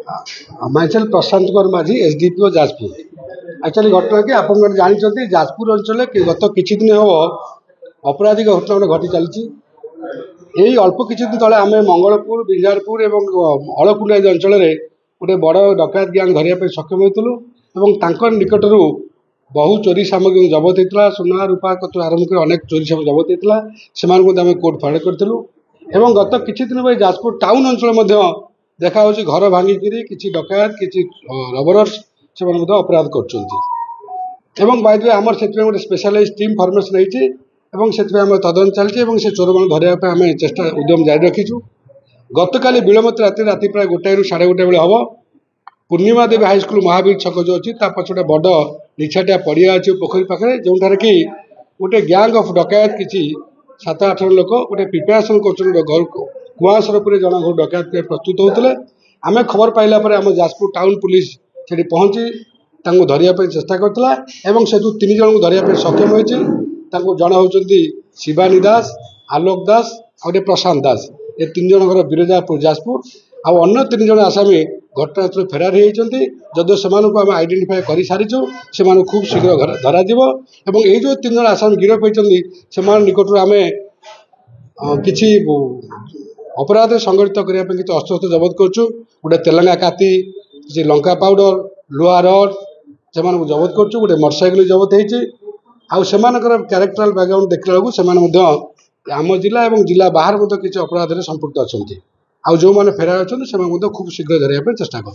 myself Prashant Kumar माझी SDPO Jajpur. Actually घटना कि आप जानते जाजपुर अंचल गत कि दिन हम अपराधिक घटना घटी चलती। यही अल्प किसी दिन तले आम मंगलपुर बिंजारपुर और अलकुंडा अंचल गोटे बड़ डकायत गैंग धरने सक्षम होता निकटर बहु चोरी सामग्री जबत होता। सुना रूपा कतु आरंभ कर अनेक चोरी सब जबत होता से कोर्ट फाइल करूँ। गत किसी दिन भाई जाजपुर टाउन अंचल देखा घर भांगिक किसी डकायत किसी रबरर्स से अपराध कर बाय आम से गोटे स्पेशलाइज टीम फर्मेसन होती तदन चलती से चोर मान धरने आम चेष्टा उद्यम जारी रखीचु। गत काली विलंबित राति प्राय 1 ରୁ 1:30 बेले हम पूर्णिमा देवी हाईस्कल महावीर छक जो अच्छी पछे बड़ निछाटिया पड़िया अच्छी पोखरी पाखे जो कि गोटे गैंग ऑफ डकायत किसी 7-8 जन लोक गोटे प्रिपेरेसन कर कुआसरपुर जन घर डकायत प्रस्तुत होते। आम खबर पाइला आम जाजपुर टाउन पुलिस से पहुँची धरने चेष्टा करता से 3 जन को धरने सक्षम होती। जन होती शिवानी दास, आलोक दास और गोटे प्रशांत दास। ये 3 जन घर बिरजापुर जाजपुर आउ अन्य 3 जन आसामी घटनास्थल फेरार होती। जदि से आइडेंटिफाई कर सारीचु से खूब शीघ्र धर ये जो 3 जन आसामी गिरफ होती से निकट आम किसी अपराध संगठित करने कि अस्त्र जबत करुँ। गोटे तेलंगा काती किसी लंका पाउडर लुहा रड से जबत करुँ। गोटे मोटरसाइकिल जबत होती क्यारेक्टराल बैकग्राउंड देखला बेलू आम जिला और जिला बाहर किसी अपराध में संपुक्त अच्छा। आउ जो मैंने फेरार अच्छा से खूब शीघ्र धरने चेष्टा कर।